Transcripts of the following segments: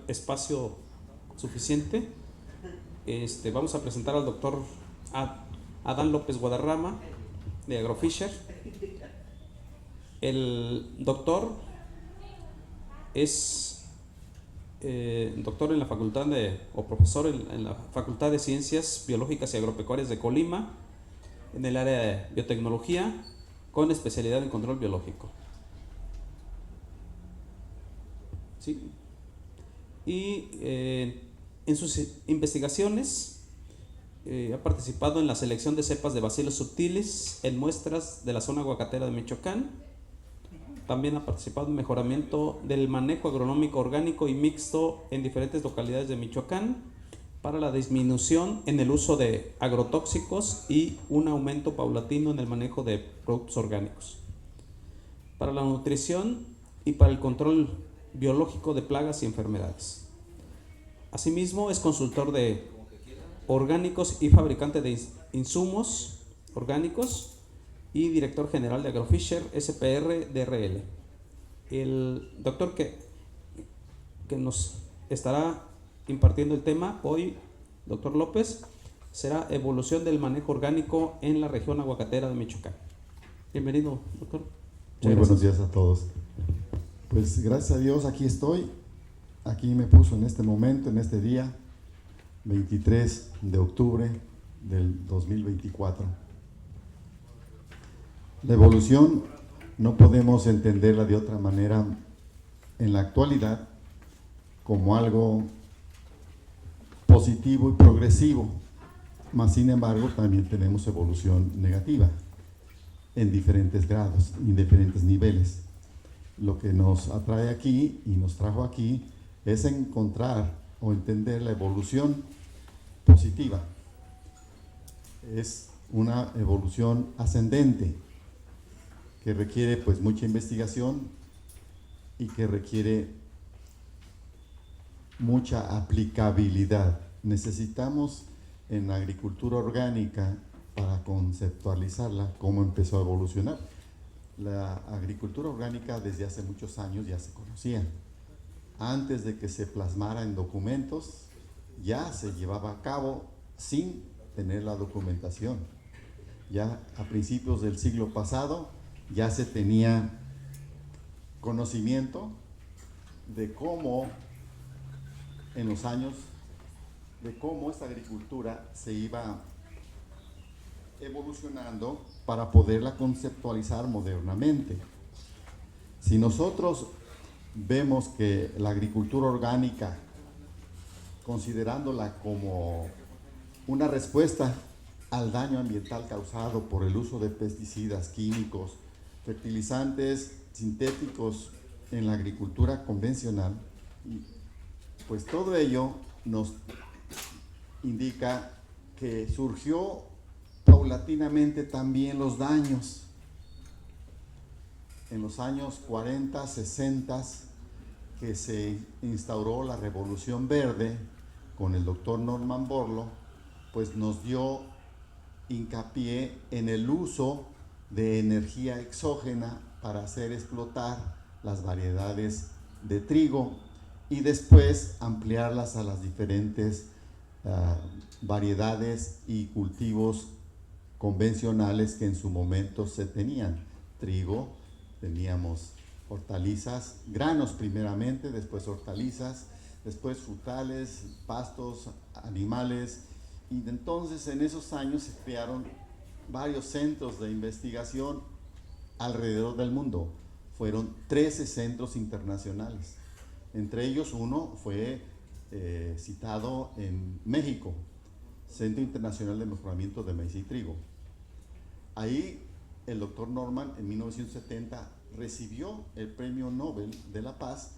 espacio suficiente. Vamos a presentar al doctor Adán López Guadarrama de Agrofisher. El doctor es doctor en la facultad o profesor en la Facultad de Ciencias Biológicas y Agropecuarias de Colima, en el área de biotecnología, con especialidad en control biológico. ¿Sí? Y en sus investigaciones ha participado en la selección de cepas de bacilos subtilis en muestras de la zona aguacatera de Michoacán. También ha participado en mejoramiento del manejo agronómico orgánico y mixto en diferentes localidades de Michoacán para la disminución en el uso de agrotóxicos y un aumento paulatino en el manejo de productos orgánicos, para la nutrición y para el control biológico de plagas y enfermedades. Asimismo, es consultor de orgánicos y fabricante de insumos orgánicos y director general de Agrofisher SPR DRL. El doctor que nos estará impartiendo el tema hoy, doctor López, será evolución del manejo orgánico en la región aguacatera de Michoacán. Bienvenido, doctor. Muy buenos días a todos. Pues gracias a Dios aquí estoy, aquí me puso en este momento, en este día, 23 de octubre del 2024. La evolución no podemos entenderla de otra manera en la actualidad como algo positivo y progresivo, mas sin embargo también tenemos evolución negativa en diferentes grados, en diferentes niveles. Lo que nos atrae aquí y nos trajo aquí es encontrar o entender la evolución positiva. Es una evolución ascendente que requiere pues mucha investigación y que requiere mucha aplicabilidad. Necesitamos en la agricultura orgánica, para conceptualizarla, cómo empezó a evolucionar. La agricultura orgánica desde hace muchos años ya se conocía. Antes de que se plasmara en documentos, ya se llevaba a cabo sin tener la documentación. Ya a principios del siglo pasado ya se tenía conocimiento de cómo en los años, de cómo esta agricultura se iba evolucionando para poderla conceptualizar modernamente. Si nosotros vemos que la agricultura orgánica, considerándola como una respuesta al daño ambiental causado por el uso de pesticidas, químicos, fertilizantes sintéticos en la agricultura convencional, pues todo ello nos indica que surgió paulatinamente también los daños. En los años 40, 60, que se instauró la Revolución Verde con el doctor Norman Borlaug, pues nos dio hincapié en el uso de energía exógena para hacer explotar las variedades de trigo y después ampliarlas a las diferentes variedades y cultivos convencionales que en su momento se tenían. Trigo, teníamos hortalizas, granos primeramente, después hortalizas, después frutales, pastos, animales, y entonces en esos años se crearon varios centros de investigación alrededor del mundo. Fueron 13 centros internacionales. Entre ellos uno fue citado en México, Centro Internacional de Mejoramiento de Maíz y Trigo. Ahí el doctor Norman en 1970 recibió el Premio Nobel de la Paz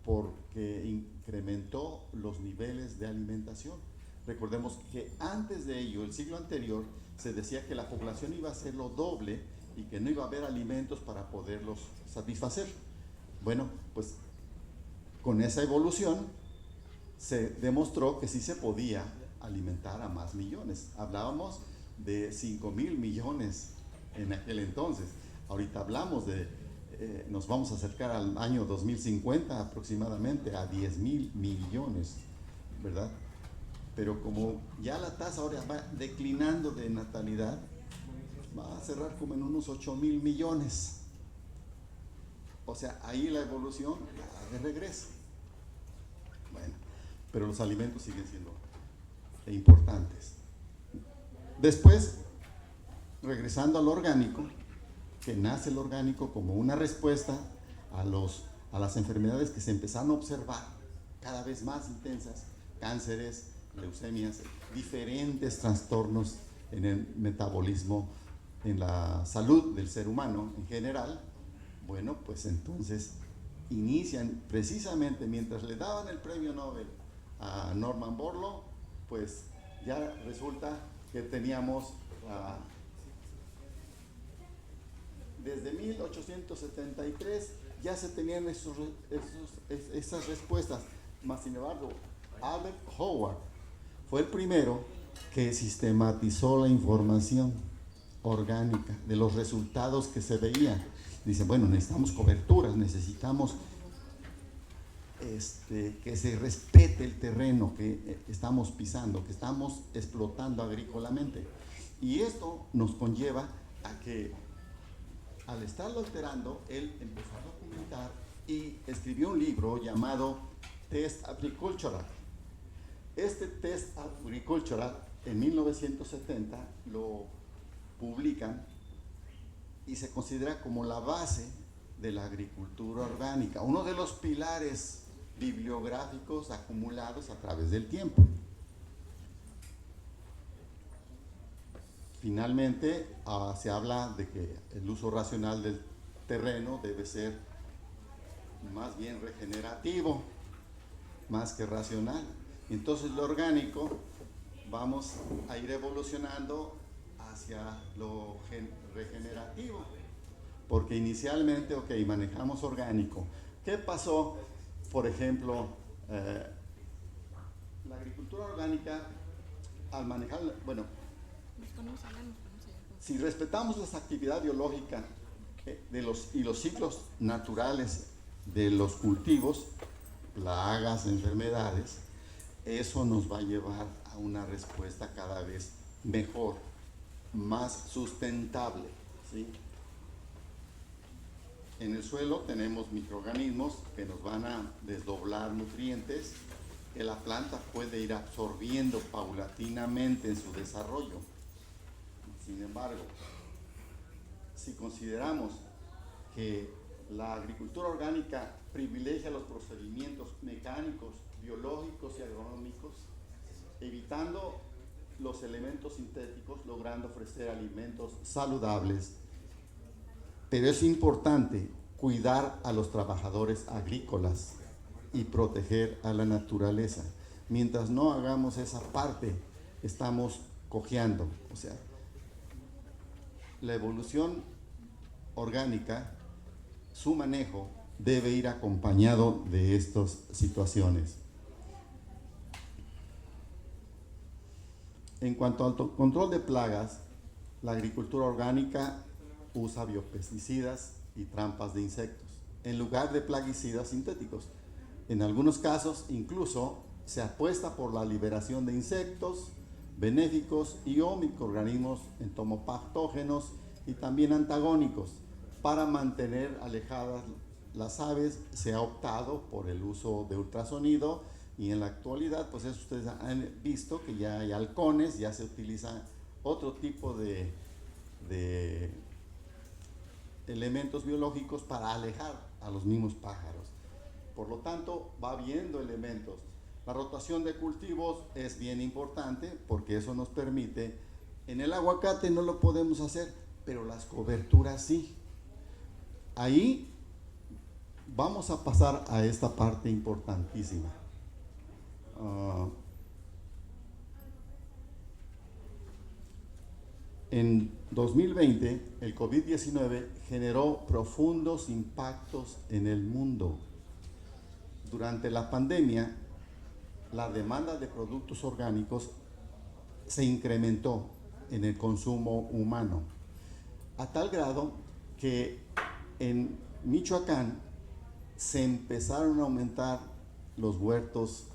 porque incrementó los niveles de alimentación. Recordemos que antes de ello, el siglo anterior, se decía que la población iba a ser lo doble y que no iba a haber alimentos para poderlos satisfacer. Bueno, pues con esa evolución se demostró que sí se podía alimentar a más millones. Hablábamos de 5,000 millones en aquel entonces. Ahorita hablamos de nos vamos a acercar al año 2050 aproximadamente a 10.000 millones, ¿verdad? Pero como ya la tasa ahora va declinando de natalidad, va a cerrar como en unos 8.000 millones. O sea, ahí la evolución ya de regreso. Bueno, pero los alimentos siguen siendo importantes. Después, regresando al orgánico, que nace el orgánico como una respuesta a las enfermedades que se empezaron a observar cada vez más intensas, cánceres, leucemias, diferentes trastornos en el metabolismo, en la salud del ser humano en general. Bueno, pues entonces inician precisamente mientras le daban el premio Nobel a Norman Borlaug, pues ya resulta que teníamos desde 1873 ya se tenían esas respuestas, más sin embargo Albert Howard fue el primero que sistematizó la información orgánica de los resultados que se veían. Dicen, bueno, necesitamos coberturas, necesitamos que se respete el terreno que estamos pisando, que estamos explotando agrícolamente. Y esto nos conlleva a que al estarlo alterando, él empezó a documentar y escribió un libro llamado Test Agricultural. Este Test Agricultural en 1970 lo publican y se considera como la base de la agricultura orgánica, uno de los pilares bibliográficos acumulados a través del tiempo. Finalmente, se habla de que el uso racional del terreno debe ser más bien regenerativo, más que racional. Entonces, lo orgánico vamos a ir evolucionando hacia lo regenerativo, porque inicialmente, ok, manejamos orgánico. ¿Qué pasó? Por ejemplo, la agricultura orgánica, al manejar, bueno, si respetamos la actividad biológica y los ciclos naturales de los cultivos, plagas, enfermedades, eso nos va a llevar a una respuesta cada vez mejor, más sustentable, ¿sí? En el suelo tenemos microorganismos que nos van a desdoblar nutrientes que la planta puede ir absorbiendo paulatinamente en su desarrollo. Sin embargo, si consideramos que la agricultura orgánica privilegia los procedimientos mecánicos, biológicos y agronómicos, evitando los elementos sintéticos, logrando ofrecer alimentos saludables. Pero es importante cuidar a los trabajadores agrícolas y proteger a la naturaleza. Mientras no hagamos esa parte, estamos cojeando. O sea, la evolución orgánica, su manejo debe ir acompañado de estas situaciones. En cuanto al control de plagas, la agricultura orgánica usa biopesticidas y trampas de insectos en lugar de plaguicidas sintéticos. En algunos casos incluso se apuesta por la liberación de insectos benéficos y o microorganismos entomopatógenos y también antagónicos. Para mantener alejadas las aves se ha optado por el uso de ultrasonido y en la actualidad, pues eso ustedes han visto que ya hay halcones, ya se utiliza otro tipo de elementos biológicos para alejar a los mismos pájaros. Por lo tanto, va habiendo elementos. La rotación de cultivos es bien importante porque eso nos permite, en el aguacate no lo podemos hacer, pero las coberturas sí. Ahí vamos a pasar a esta parte importantísima. En 2020, el COVID-19 generó profundos impactos en el mundo. Durante la pandemia, la demanda de productos orgánicos se incrementó en el consumo humano, a tal grado que en Michoacán se empezaron a aumentar los huertos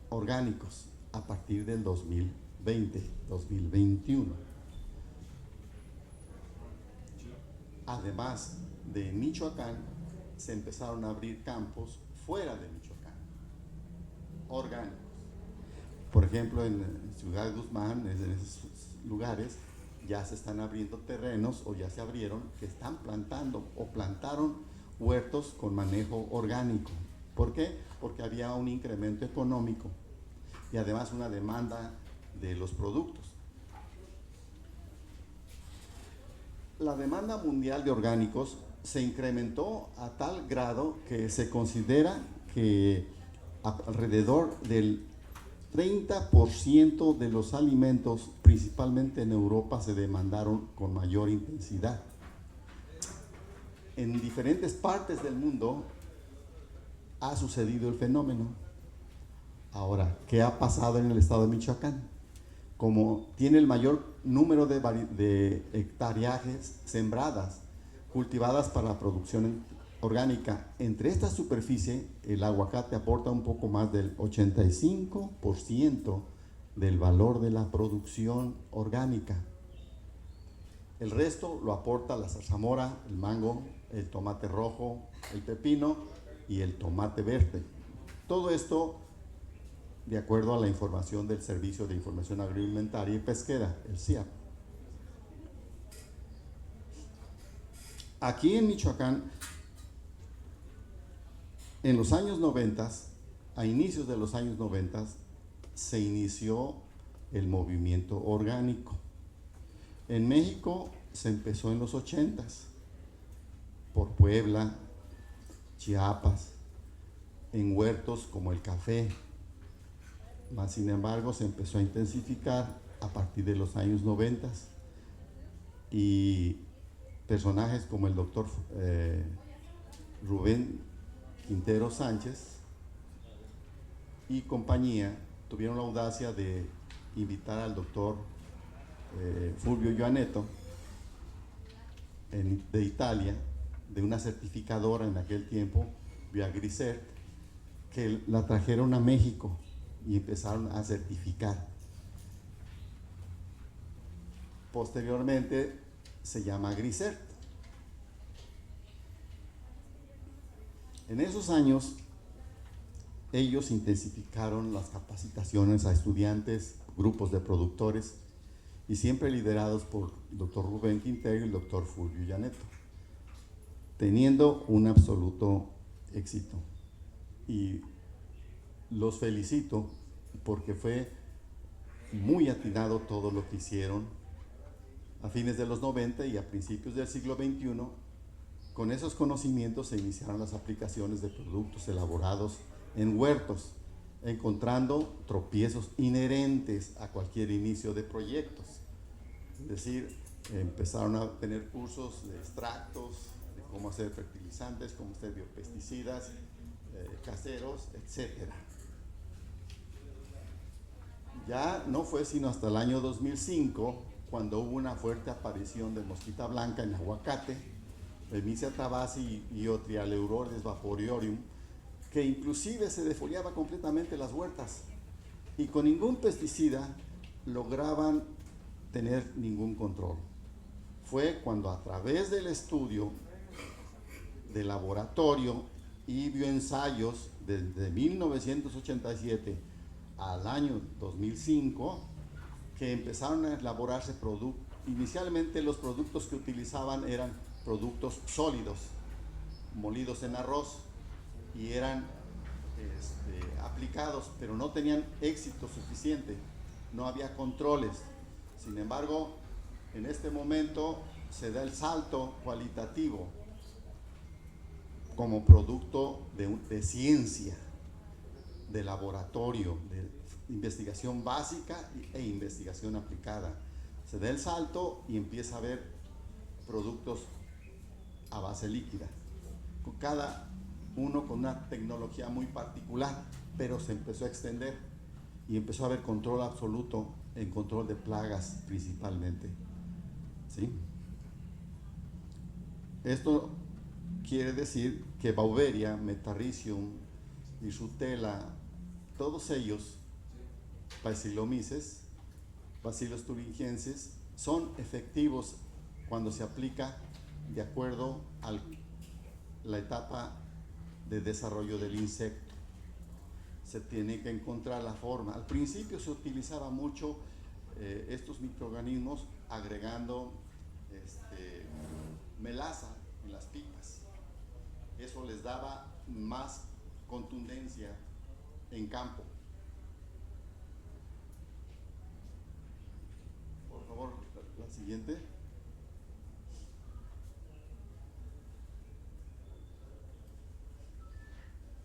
orgánicos a partir del 2020, 2021. Además de Michoacán, se empezaron a abrir campos fuera de Michoacán, orgánicos. Por ejemplo, en Ciudad Guzmán, en esos lugares, ya se están abriendo terrenos o ya se abrieron que están plantando o plantaron huertos con manejo orgánico. ¿Por qué? Porque había un incremento económico y además una demanda de los productos. La demanda mundial de orgánicos se incrementó a tal grado que se considera que alrededor del 30% de los alimentos, principalmente en Europa, se demandaron con mayor intensidad. En diferentes partes del mundo ha sucedido el fenómeno. Ahora, ¿qué ha pasado en el estado de Michoacán? Como tiene el mayor número de hectáreas sembradas, cultivadas para la producción orgánica, entre esta superficie el aguacate aporta un poco más del 85% del valor de la producción orgánica. El resto lo aporta la zarzamora, el mango, el tomate rojo, el pepino y el tomate verde. Todo esto de acuerdo a la información del Servicio de Información Agroalimentaria y Pesquera, el CIAP. Aquí en Michoacán, en los años 90, a inicios de los años 90, se inició el movimiento orgánico. En México se empezó en los 80, por Puebla, Chiapas, en huertos como el café. Mas, sin embargo, se empezó a intensificar a partir de los años 90 y personajes como el doctor Rubén Quintero Sánchez y compañía tuvieron la audacia de invitar al doctor Fulvio Ioanetto de Italia, de una certificadora en aquel tiempo, Viagrisert, que la trajeron a México y empezaron a certificar. Posteriormente se llama Grisert. En esos años ellos intensificaron las capacitaciones a estudiantes, grupos de productores y siempre liderados por el doctor Rubén Quintero y el doctor Fulvio Ioanetto, teniendo un absoluto éxito. Y los felicito porque fue muy atinado todo lo que hicieron a fines de los 90 y a principios del siglo XXI. Con esos conocimientos se iniciaron las aplicaciones de productos elaborados en huertos, encontrando tropiezos inherentes a cualquier inicio de proyectos. Es decir, empezaron a tener cursos de extractos, de cómo hacer fertilizantes, cómo hacer biopesticidas caseros, etcétera. Ya no fue sino hasta el año 2005 cuando hubo una fuerte aparición de mosquita blanca en aguacate, Remisia tabasi y Otrialeurodes vaporiorum, que inclusive se defoliaba completamente las huertas y con ningún pesticida lograban tener ningún control. Fue cuando a través del estudio de laboratorio y bioensayos desde 1987 al año 2005 que empezaron a elaborarse productos. Inicialmente los productos que utilizaban eran productos sólidos, molidos en arroz, y eran aplicados, pero no tenían éxito suficiente, no había controles. Sin embargo, en este momento se da el salto cualitativo como producto de ciencia, de laboratorio, de investigación básica e investigación aplicada. Se da el salto y empieza a haber productos a base líquida, cada uno con una tecnología muy particular, pero se empezó a extender y empezó a haber control absoluto en control de plagas principalmente. ¿Sí? Esto quiere decir que Beauveria, Metarricium y Rutela, todos ellos, Bacillomyces, Bacillus thuringiensis, son efectivos cuando se aplica de acuerdo a la etapa de desarrollo del insecto. Se tiene que encontrar la forma. Al principio se utilizaba mucho estos microorganismos agregando melaza en las pipas. Eso les daba más contundencia en campo. Por favor, la siguiente.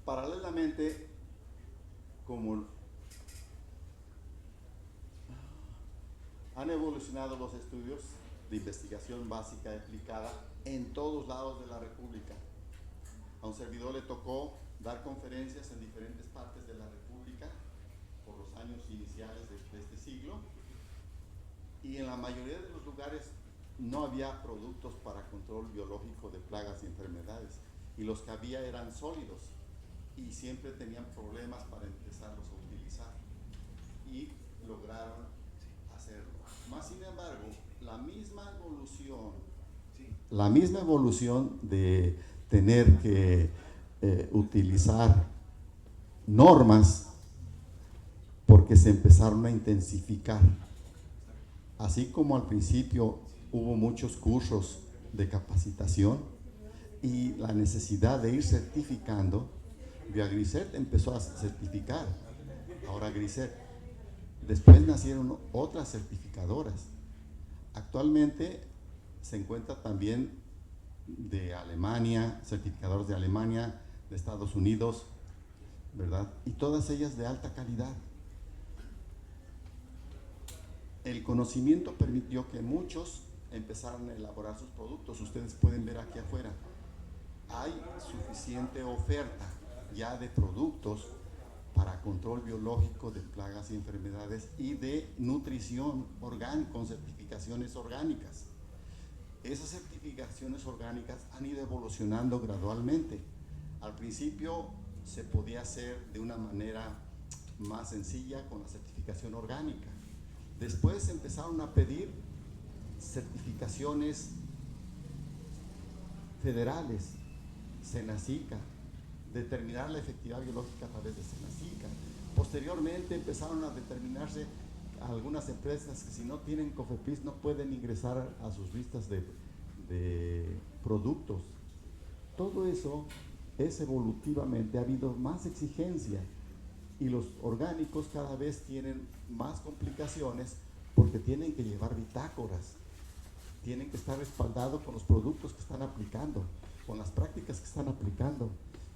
Paralelamente, como han evolucionado los estudios de investigación básica aplicada en todos lados de la República. A un servidor le tocó dar conferencias en diferentes partes de la República por los años iniciales de este siglo, y en la mayoría de los lugares no había productos para control biológico de plagas y enfermedades, y los que había eran sólidos y siempre tenían problemas para empezarlos a utilizar, y lograron hacerlo. Más sin embargo, la misma evolución de tener que utilizar normas, porque se empezaron a intensificar. Así como al principio hubo muchos cursos de capacitación y la necesidad de ir certificando, Biogriset empezó a certificar, ahora Griset. Después nacieron otras certificadoras. Actualmente se encuentra también de Alemania, certificadores de Alemania, de Estados Unidos, ¿verdad? Y todas ellas de alta calidad. El conocimiento permitió que muchos empezaran a elaborar sus productos. Ustedes pueden ver aquí afuera, hay suficiente oferta ya de productos para control biológico de plagas y enfermedades y de nutrición orgánica, con certificaciones orgánicas. Esas certificaciones orgánicas han ido evolucionando gradualmente. Al principio se podía hacer de una manera más sencilla con la certificación orgánica. Después empezaron a pedir certificaciones federales, Senacica, determinar la efectividad biológica a través de Senacica. Posteriormente empezaron a determinarse algunas empresas que si no tienen COFEPRIS no pueden ingresar a sus listas de productos. Todo eso es evolutivamente, ha habido más exigencia, y los orgánicos cada vez tienen más complicaciones porque tienen que llevar bitácoras, tienen que estar respaldados con los productos que están aplicando, con las prácticas que están aplicando,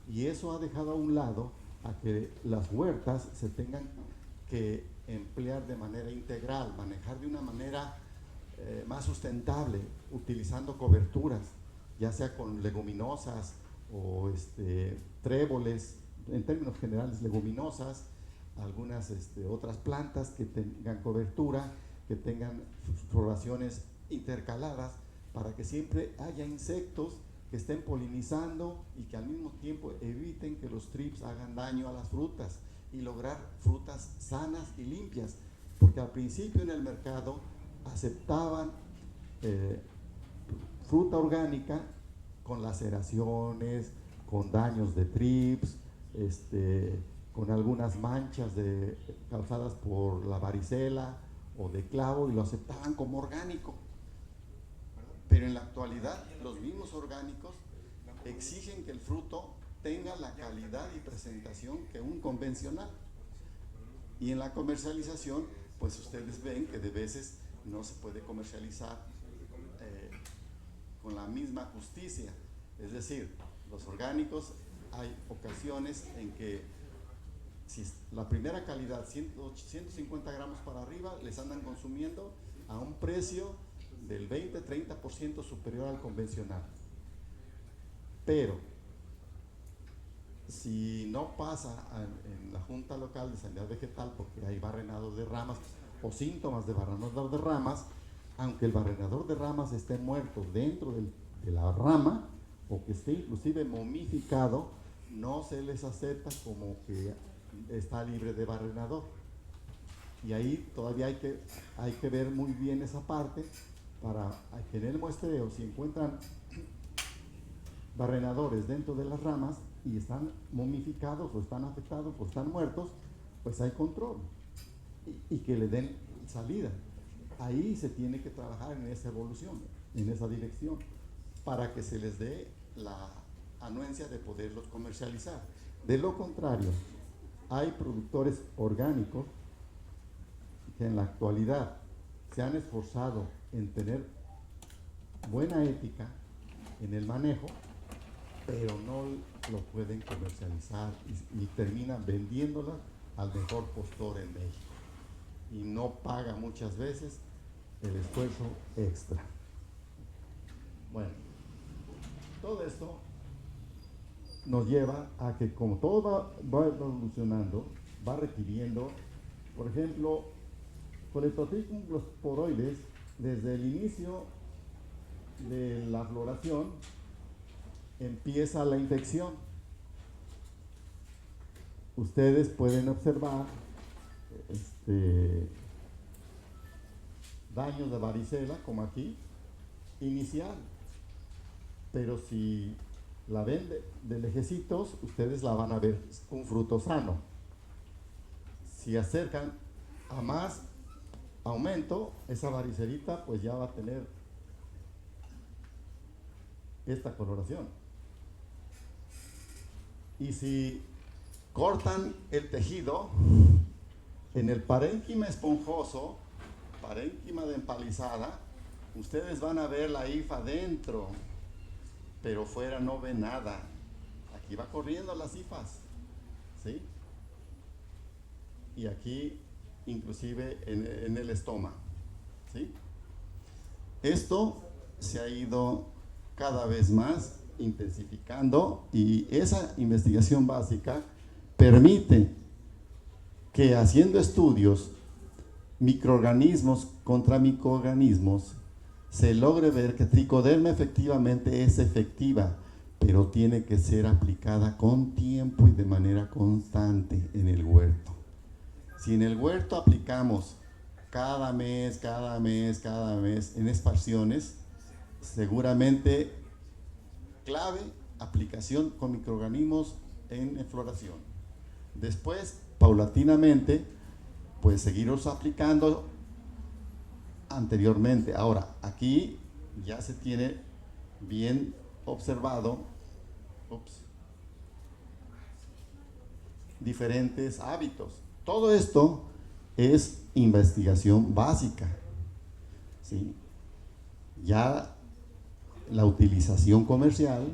y eso ha dejado a un lado a que las huertas se tengan que emplear de manera integral, manejar de una manera más sustentable, utilizando coberturas, ya sea con leguminosas o tréboles, en términos generales leguminosas, algunas otras plantas que tengan cobertura, que tengan floraciones intercaladas, para que siempre haya insectos que estén polinizando y que al mismo tiempo eviten que los trips hagan daño a las frutas, y lograr frutas sanas y limpias, porque al principio en el mercado aceptaban fruta orgánica con laceraciones, con daños de trips, con algunas manchas causadas por la varicela o de clavo, y lo aceptaban como orgánico. Pero en la actualidad los mismos orgánicos exigen que el fruto tenga la calidad y presentación que un convencional, y en la comercialización pues ustedes ven que de veces no se puede comercializar con la misma justicia. Es decir, los orgánicos, hay ocasiones en que si la primera calidad 150 gramos para arriba les andan consumiendo a un precio del 20-30% superior al convencional. Pero si no pasa en la Junta Local de Sanidad Vegetal, porque hay barrenador de ramas o síntomas de barrenador de ramas, aunque el barrenador de ramas esté muerto dentro de la rama, o que esté inclusive momificado, no se les acepta como que está libre de barrenador. Y ahí todavía hay que ver muy bien esa parte para que en el muestreo, si encuentran barrenadores dentro de las ramas y están momificados o están afectados o están muertos, pues hay control y que le den salida. Ahí se tiene que trabajar en esa evolución, en esa dirección, para que se les dé la anuencia de poderlos comercializar. De lo contrario, hay productores orgánicos que en la actualidad se han esforzado en tener buena ética en el manejo, pero no lo pueden comercializar y terminan vendiéndolas al mejor postor en México. Y no paga muchas veces el esfuerzo extra. Bueno, todo esto nos lleva a que como todo va evolucionando, va requiriendo, por ejemplo, Coleotrichum sporoides, desde el inicio de la floración empieza la infección. Ustedes pueden observar daños de varicela, como aquí, inicial. Pero si la ven de lejecitos, ustedes la van a ver un fruto sano. Si acercan a más aumento, esa varicelita pues ya va a tener esta coloración. Y si cortan el tejido, en el parénquima esponjoso, parénquima de empalizada, ustedes van a ver la hifa dentro, pero fuera no ve nada. Aquí va corriendo las hifas, ¿sí? Y aquí inclusive en el estómago, ¿sí? Esto se ha ido cada vez más intensificando y esa investigación básica permite que haciendo estudios microorganismos contra microorganismos se logre ver que tricoderma efectivamente es efectiva, pero tiene que ser aplicada con tiempo y de manera constante en el huerto. Si en el huerto aplicamos cada mes en esparciones, seguramente clave aplicación con microorganismos en floración. Después, paulatinamente, pues seguirlos aplicando anteriormente. Ahora, aquí ya se tiene bien observado diferentes hábitos. Todo esto es investigación básica, ¿sí? Ya la utilización comercial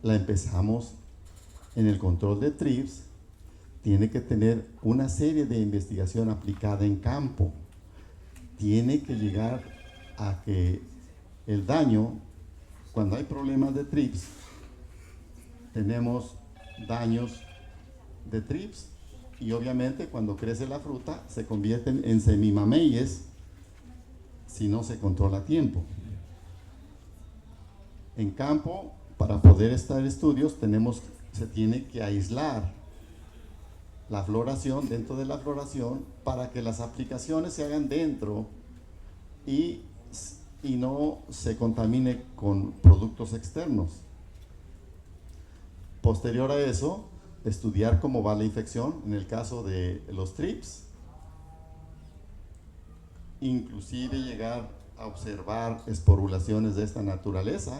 la empezamos en el control de trips. Tiene que tener una serie de investigación aplicada en campo. Tiene que llegar a que el daño, cuando hay problemas de trips, tenemos daños de trips y obviamente cuando crece la fruta se convierten en semimameyes si no se controla a tiempo. En campo, para poder estar estudios, se tiene que aislar la floración, dentro de la floración, para que las aplicaciones se hagan dentro y no se contamine con productos externos. Posterior a eso, estudiar cómo va la infección en el caso de los trips, inclusive llegar a observar esporulaciones de esta naturaleza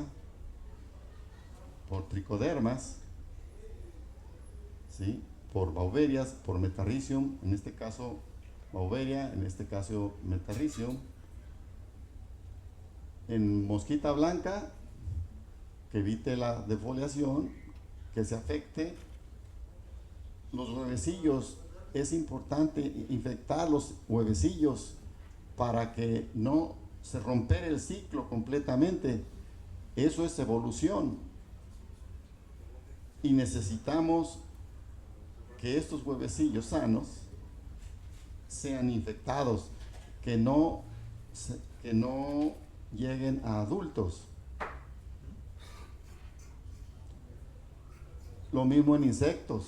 por tricodermas, ¿sí? Por Beauverias, por Metarrhizium, en este caso Beauveria, en este caso Metarrhizium. En mosquita blanca, que evite la defoliación, que se afecte los huevecillos. Es importante infectar los huevecillos para que no se romper el ciclo completamente. Eso es evolución. Y necesitamos que estos huevecillos sanos sean infectados, que no lleguen a adultos. Lo mismo en insectos,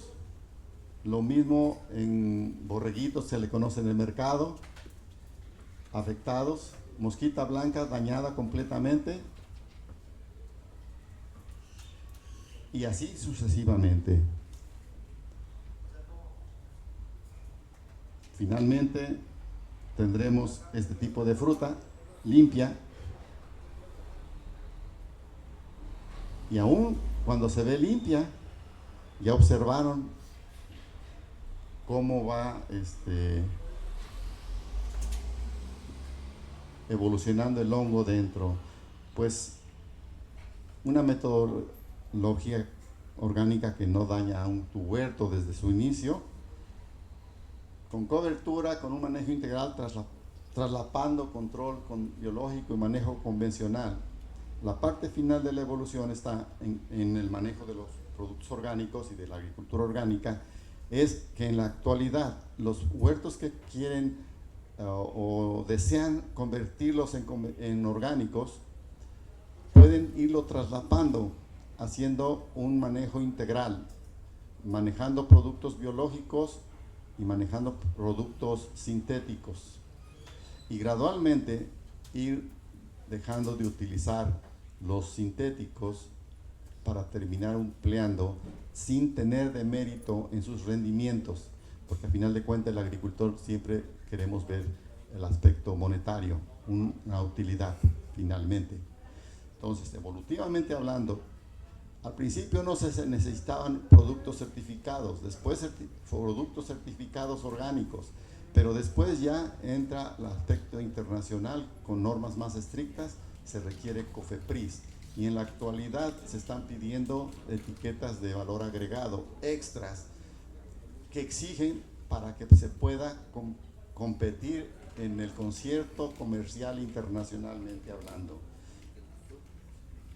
lo mismo en borreguitos, se le conoce en el mercado, afectados, mosquita blanca dañada completamente, y así sucesivamente. Finalmente tendremos este tipo de fruta limpia, y aún cuando se ve limpia, ya observaron cómo va evolucionando el hongo dentro. Pues una metodología orgánica que no daña aún tu huerto desde su inicio, con cobertura, con un manejo integral, traslapando control biológico y manejo convencional. La parte final de la evolución está en el manejo de los productos orgánicos y de la agricultura orgánica, es que en la actualidad los huertos que quieren o desean convertirlos en orgánicos, pueden irlo traslapando, haciendo un manejo integral, manejando productos biológicos y manejando productos sintéticos, y gradualmente ir dejando de utilizar los sintéticos para terminar empleando sin tener demérito en sus rendimientos, porque al final de cuentas el agricultor siempre queremos ver el aspecto monetario, una utilidad finalmente. Entonces, evolutivamente hablando, al principio no se necesitaban productos certificados, después productos certificados orgánicos, pero después ya entra el aspecto internacional con normas más estrictas, se requiere COFEPRIS, y en la actualidad se están pidiendo etiquetas de valor agregado extras que exigen para que se pueda competir en el concierto comercial internacionalmente hablando.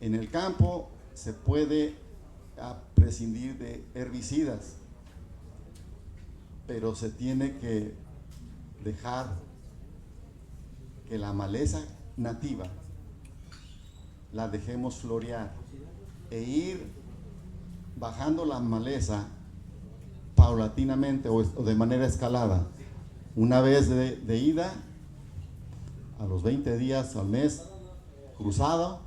En el campo se puede prescindir de herbicidas, pero se tiene que dejar que la maleza nativa la dejemos florear e ir bajando la maleza paulatinamente o de manera escalada. Una vez de ida, a los 20 días al mes, cruzado,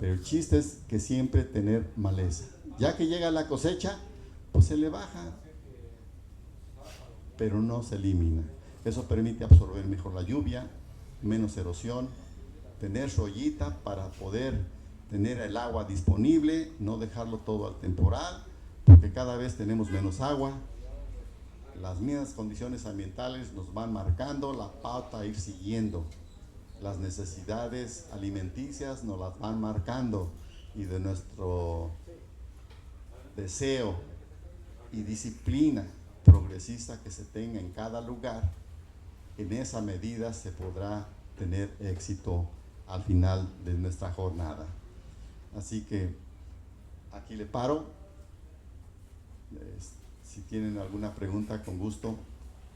pero el chiste es que siempre tener maleza. Ya que llega la cosecha, pues se le baja, pero no se elimina. Eso permite absorber mejor la lluvia, menos erosión, tener su ollita para poder tener el agua disponible, no dejarlo todo al temporal, porque cada vez tenemos menos agua. Las mismas condiciones ambientales nos van marcando la pauta a ir siguiendo. Las necesidades alimenticias nos las van marcando, y de nuestro deseo y disciplina progresista que se tenga en cada lugar, en esa medida se podrá tener éxito al final de nuestra jornada. Así que aquí le paro. Si tienen alguna pregunta, con gusto.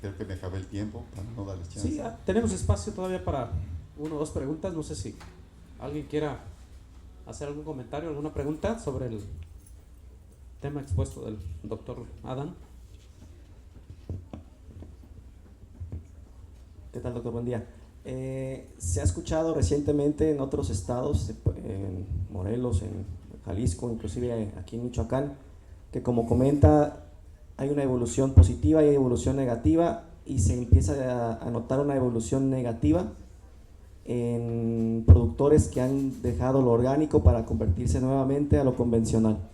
Creo que me acabé el tiempo para no darles chance. Sí, tenemos espacio todavía para 1 o 2 preguntas. No sé si alguien quiera hacer algún comentario, alguna pregunta sobre el tema expuesto del doctor Adán. ¿Qué tal, doctor? Buen día. Se ha escuchado recientemente en otros estados, en Morelos, en Jalisco, inclusive aquí en Michoacán, que, como comenta, hay una evolución positiva y hay evolución negativa, y se empieza a notar una evolución negativa en productores que han dejado lo orgánico para convertirse nuevamente a lo convencional.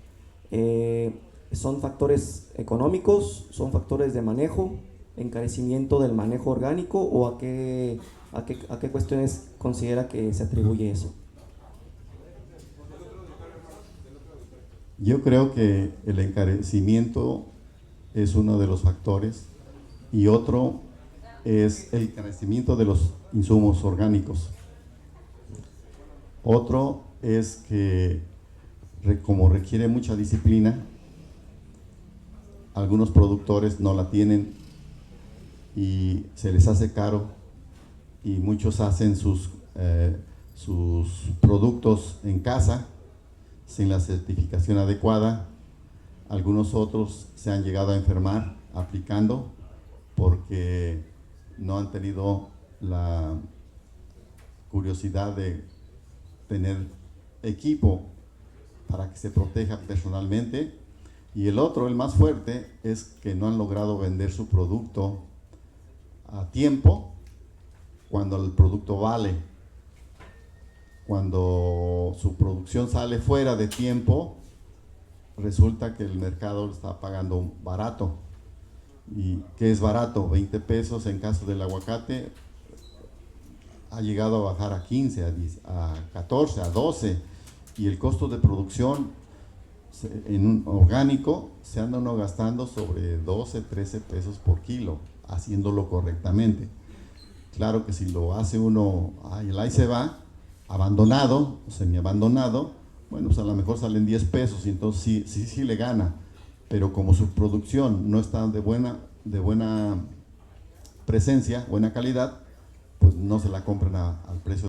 ¿Son factores económicos? ¿Son factores de manejo? ¿Encarecimiento del manejo orgánico? ¿O a qué cuestiones considera que se atribuye eso? Yo creo que el encarecimiento es uno de los factores, y otro es el encarecimiento de los insumos orgánicos. Otro es que, como requiere mucha disciplina, algunos productores no la tienen y se les hace caro, y muchos hacen sus productos en casa sin la certificación adecuada. Algunos otros se han llegado a enfermar aplicando porque no han tenido la curiosidad de tener equipo para que se proteja personalmente. Y el otro, el más fuerte, es que no han logrado vender su producto a tiempo cuando el producto vale. Cuando su producción sale fuera de tiempo, resulta que el mercado lo está pagando barato. ¿Y qué es barato? 20 pesos en caso del aguacate, ha llegado a bajar a 15, a 14, a 12, y el costo de producción en un orgánico se anda uno gastando sobre 12, 13 pesos por kilo, haciéndolo correctamente. Claro que si lo hace uno, ahí se va, abandonado, semi-abandonado, bueno, pues a lo mejor salen 10 pesos y entonces sí le gana, pero como su producción no está de buena presencia, buena calidad, pues no se la compran al precio